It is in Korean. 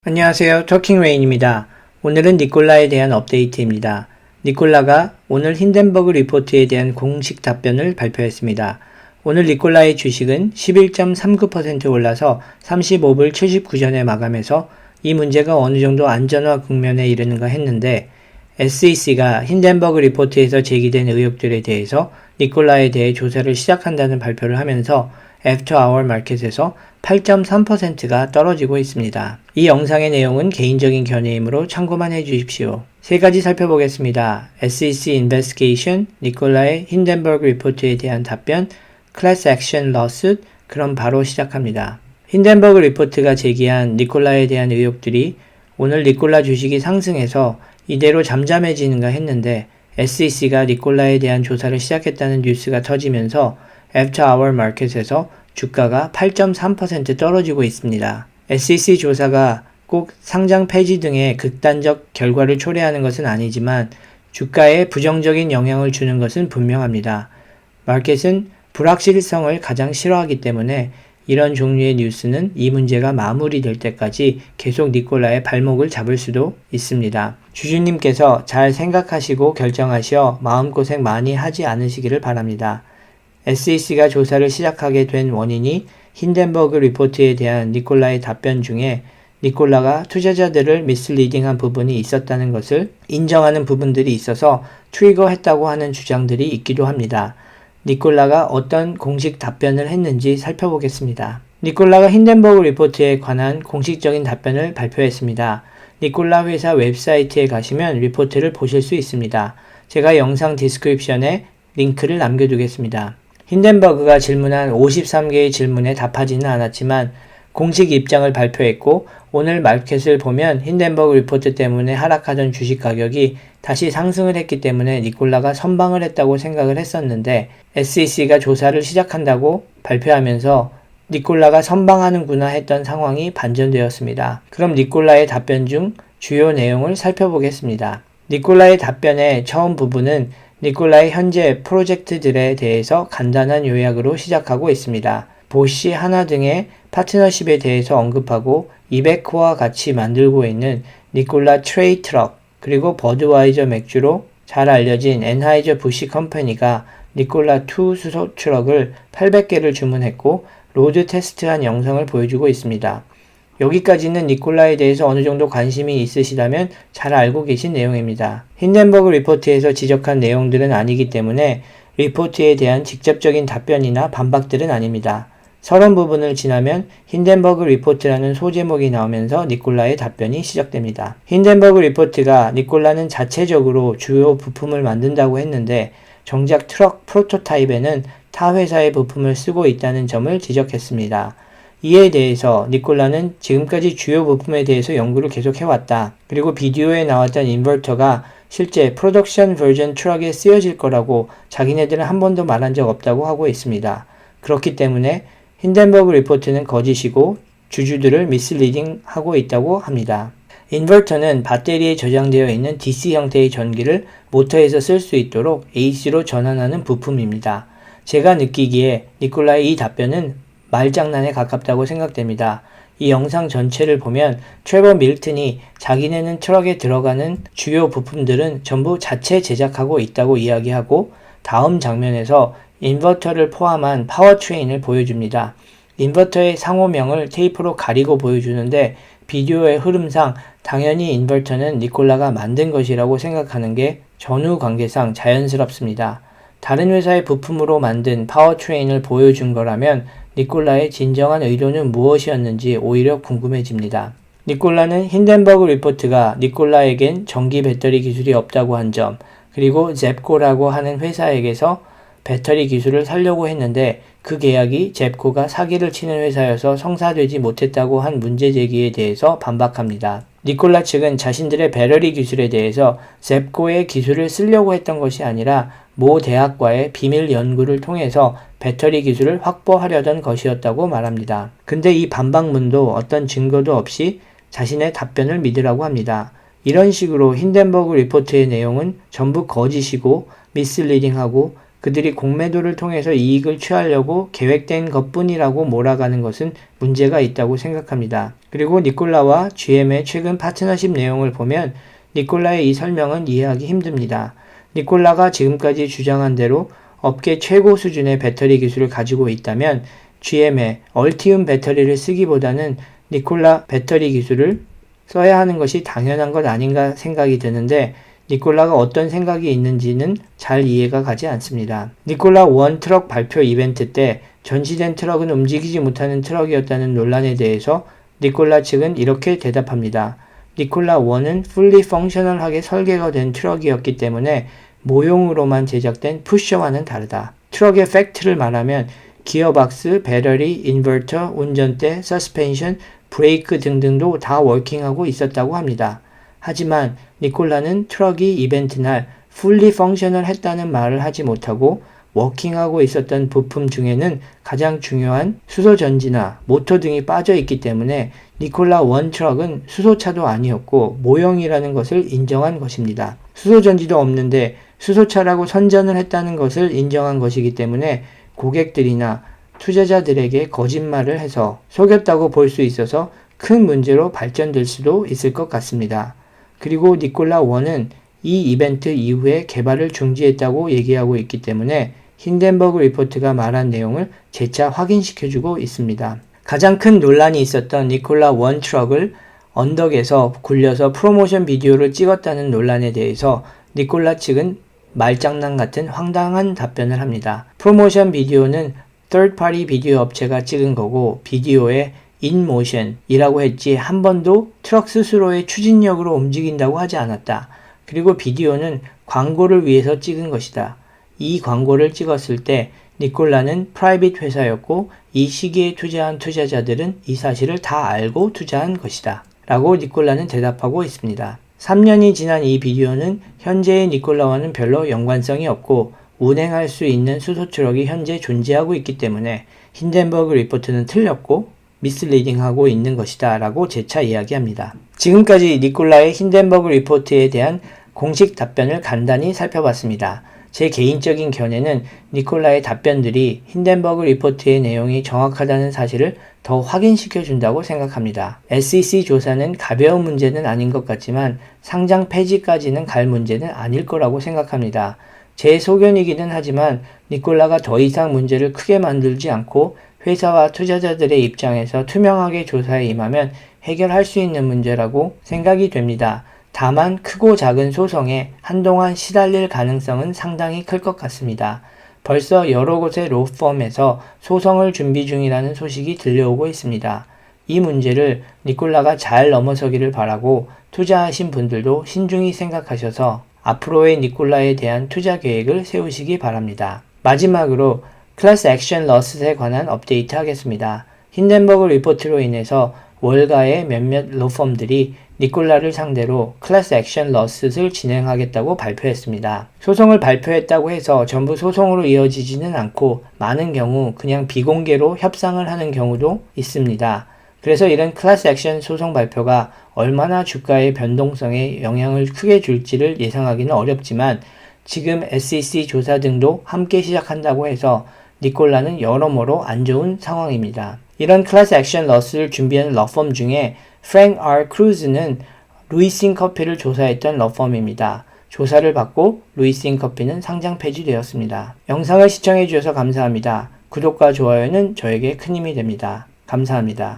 안녕하세요. 터킹레인입니다. 오늘은 니콜라에 대한 업데이트입니다. 니콜라가 오늘 힌덴버그 리포트에 대한 공식 답변을 발표했습니다. 오늘 니콜라의 주식은 11.39% 올라서 35불 79전에 마감해서 이 문제가 어느 정도 안전화 국면에 이르는가 했는데 SEC가 힌덴버그 리포트에서 제기된 의혹들에 대해서 니콜라에 대해 조사를 시작한다는 발표를 하면서 애프터 아워 마켓에서 8.3%가 떨어지고 있습니다. 이 영상의 내용은 개인적인 견해이므로 참고만 해주십시오. 세 가지 살펴보겠습니다. SEC Investigation, 니콜라의 힌덴버그 리포트에 대한 답변, Class Action Lawsuit, 그럼 바로 시작합니다. 힌덴버그 리포트가 제기한 니콜라에 대한 의혹들이 오늘 니콜라 주식이 상승해서 이대로 잠잠해지는가 했는데 SEC가 니콜라에 대한 조사를 시작했다는 뉴스가 터지면서 애프터 아워 마켓에서 주가가 8.3% 떨어지고 있습니다. SEC 조사가 꼭 상장 폐지 등의 극단적 결과를 초래하는 것은 아니지만 주가에 부정적인 영향을 주는 것은 분명합니다. 마켓은 불확실성을 가장 싫어하기 때문에 이런 종류의 뉴스는 이 문제가 마무리될 때까지 계속 니콜라의 발목을 잡을 수도 있습니다. 주주님께서 잘 생각하시고 결정하시어 마음고생 많이 하지 않으시기를 바랍니다. SEC가 조사를 시작하게 된 원인이 힌덴버그 리포트에 대한 니콜라의 답변 중에 니콜라가 투자자들을 미스리딩한 부분이 있었다는 것을 인정하는 부분들이 있어서 트리거했다고 하는 주장들이 있기도 합니다. 니콜라가 어떤 공식 답변을 했는지 살펴보겠습니다. 니콜라가 힌덴버그 리포트에 관한 공식적인 답변을 발표했습니다. 니콜라 회사 웹사이트에 가시면 리포트를 보실 수 있습니다. 제가 영상 디스크립션에 링크를 남겨두겠습니다. 힌덴버그가 질문한 53개의 질문에 답하지는 않았지만 공식 입장을 발표했고 오늘 마켓을 보면 힌덴버그 리포트 때문에 하락하던 주식 가격이 다시 상승을 했기 때문에 니콜라가 선방을 했다고 생각을 했었는데 SEC가 조사를 시작한다고 발표하면서 니콜라가 선방하는구나 했던 상황이 반전되었습니다. 그럼 니콜라의 답변 중 주요 내용을 살펴보겠습니다. 니콜라의 답변의 처음 부분은 니콜라의 현재 프로젝트들에 대해서 간단한 요약으로 시작하고 있습니다. 보쉬, 하나 등의 파트너십에 대해서 언급하고 이베코와 같이 만들고 있는 니콜라 트레이 트럭 그리고 버드와이저 맥주로 잘 알려진 엔하이저 부시 컴퍼니가 니콜라 2 수소 트럭을 800개를 주문했고 로드 테스트한 영상을 보여주고 있습니다. 여기까지는 니콜라에 대해서 어느 정도 관심이 있으시다면 잘 알고 계신 내용입니다. 힌덴버그 리포트에서 지적한 내용들은 아니기 때문에 리포트에 대한 직접적인 답변이나 반박들은 아닙니다. 서론 부분을 지나면 힌덴버그 리포트라는 소제목이 나오면서 니콜라의 답변이 시작됩니다. 힌덴버그 리포트가 니콜라는 자체적으로 주요 부품을 만든다고 했는데 정작 트럭 프로토타입에는 타 회사의 부품을 쓰고 있다는 점을 지적했습니다. 이에 대해서 니콜라는 지금까지 주요 부품에 대해서 연구를 계속 해왔다. 그리고 비디오에 나왔던 인버터가 실제 프로덕션 버전 트럭에 쓰여질 거라고 자기네들은 한 번도 말한 적 없다고 하고 있습니다. 그렇기 때문에 힌덴버그 리포트는 거짓이고 주주들을 미스리딩하고 있다고 합니다. 인버터는 배터리에 저장되어 있는 DC 형태의 전기를 모터에서 쓸 수 있도록 AC로 전환하는 부품입니다. 제가 느끼기에 니콜라의 이 답변은 말장난에 가깝다고 생각됩니다. 이 영상 전체를 보면 트레버 밀튼이 자기네는 트럭에 들어가는 주요 부품들은 전부 자체 제작하고 있다고 이야기하고 다음 장면에서 인버터를 포함한 파워트레인을 보여줍니다. 인버터의 상호명을 테이프로 가리고 보여주는데 비디오의 흐름상 당연히 인버터는 니콜라가 만든 것이라고 생각하는 게 전후 관계상 자연스럽습니다. 다른 회사의 부품으로 만든 파워트레인을 보여준 거라면 니콜라의 진정한 의도는 무엇이었는지 오히려 궁금해집니다. 니콜라는 힌덴버그 리포트가 니콜라에겐 전기 배터리 기술이 없다고 한 점, 그리고 잽코라고 하는 회사에게서 배터리 기술을 사려고 했는데 그 계약이 잽코가 사기를 치는 회사여서 성사되지 못했다고 한 문제 제기에 대해서 반박합니다. 니콜라 측은 자신들의 배터리 기술에 대해서 잽코의 기술을 쓰려고 했던 것이 아니라 모 대학과의 비밀 연구를 통해서 배터리 기술을 확보하려던 것이었다고 말합니다. 근데 이 반박문도 어떤 증거도 없이 자신의 답변을 믿으라고 합니다. 이런 식으로 힌덴버그 리포트의 내용은 전부 거짓이고 미스리딩하고 그들이 공매도를 통해서 이익을 취하려고 계획된 것뿐이라고 몰아가는 것은 문제가 있다고 생각합니다. 그리고 니콜라와 GM의 최근 파트너십 내용을 보면 니콜라의 이 설명은 이해하기 힘듭니다. 니콜라가 지금까지 주장한 대로 업계 최고 수준의 배터리 기술을 가지고 있다면 GM의 얼티움 배터리를 쓰기보다는 니콜라 배터리 기술을 써야 하는 것이 당연한 것 아닌가 생각이 드는데 니콜라가 어떤 생각이 있는지는 잘 이해가 가지 않습니다. 니콜라 원 트럭 발표 이벤트 때 전시된 트럭은 움직이지 못하는 트럭이었다는 논란에 대해서 니콜라 측은 이렇게 대답합니다. 니콜라 1은 fully functional하게 설계가 된 트럭이었기 때문에 모형으로만 제작된 푸셔와는 다르다. 트럭의 팩트를 말하면 기어박스, 배터리, 인버터, 운전대, 서스펜션, 브레이크 등등도 다 워킹하고 있었다고 합니다. 하지만 니콜라는 트럭이 이벤트 날 fully functional 했다는 말을 하지 못하고 워킹하고 있었던 부품 중에는 가장 중요한 수소전지나 모터 등이 빠져 있기 때문에 니콜라 1 트럭은 수소차도 아니었고 모형이라는 것을 인정한 것입니다. 수소전지도 없는데 수소차라고 선전을 했다는 것을 인정한 것이기 때문에 고객들이나 투자자들에게 거짓말을 해서 속였다고 볼 수 있어서 큰 문제로 발전될 수도 있을 것 같습니다. 그리고 니콜라 1은 이 이벤트 이후에 개발을 중지했다고 얘기하고 있기 때문에 힌덴버그 리포트가 말한 내용을 재차 확인시켜주고 있습니다. 가장 큰 논란이 있었던 니콜라 1 트럭을 언덕에서 굴려서 프로모션 비디오를 찍었다는 논란에 대해서 니콜라 측은 말장난 같은 황당한 답변을 합니다. 프로모션 비디오는 third party 비디오 업체가 찍은 거고 비디오에 in motion이라고 했지 한 번도 트럭 스스로의 추진력으로 움직인다고 하지 않았다. 그리고 비디오는 광고를 위해서 찍은 것이다. 이 광고를 찍었을 때 니콜라는 프라이빗 회사였고 이 시기에 투자한 투자자들은 이 사실을 다 알고 투자한 것이다. 라고 니콜라는 대답하고 있습니다. 3년이 지난 이 비디오는 현재의 니콜라와는 별로 연관성이 없고 운행할 수 있는 수소트럭이 현재 존재하고 있기 때문에 힌덴버그 리포트는 틀렸고 미스리딩하고 있는 것이다 라고 재차 이야기합니다. 지금까지 니콜라의 힌덴버그 리포트에 대한 공식 답변을 간단히 살펴봤습니다. 제 개인적인 견해는 니콜라의 답변들이 힌덴버그 리포트의 내용이 정확하다는 사실을 더 확인시켜 준다고 생각합니다. SEC 조사는 가벼운 문제는 아닌 것 같지만 상장 폐지까지는 갈 문제는 아닐 거라고 생각합니다. 제 소견이기는 하지만 니콜라가 더 이상 문제를 크게 만들지 않고 회사와 투자자들의 입장에서 투명하게 조사에 임하면 해결할 수 있는 문제라고 생각이 됩니다. 다만 크고 작은 소송에 한동안 시달릴 가능성은 상당히 클 것 같습니다. 벌써 여러 곳의 로펌에서 소송을 준비 중이라는 소식이 들려오고 있습니다. 이 문제를 니콜라가 잘 넘어서기를 바라고 투자하신 분들도 신중히 생각하셔서 앞으로의 니콜라에 대한 투자 계획을 세우시기 바랍니다. 마지막으로 클래스 액션 러스에 관한 업데이트 하겠습니다. 힌덴버그 리포트로 인해서 월가의 몇몇 로펌들이 니콜라를 상대로 클래스 액션 러스를 진행하겠다고 발표했습니다. 소송을 발표했다고 해서 전부 소송으로 이어지지는 않고 많은 경우 그냥 비공개로 협상을 하는 경우도 있습니다. 그래서 이런 클래스 액션 소송 발표가 얼마나 주가의 변동성에 영향을 크게 줄지를 예상하기는 어렵지만 지금 SEC 조사 등도 함께 시작한다고 해서 니콜라는 여러모로 안 좋은 상황입니다. 이런 클래스 액션 러스를 준비하는 러펌 중에 프랭크 R. 크루즈는 루이싱 커피를 조사했던 러펌입니다. 조사를 받고 루이싱 커피는 상장 폐지되었습니다. 영상을 시청해 주셔서 감사합니다. 구독과 좋아요는 저에게 큰 힘이 됩니다. 감사합니다.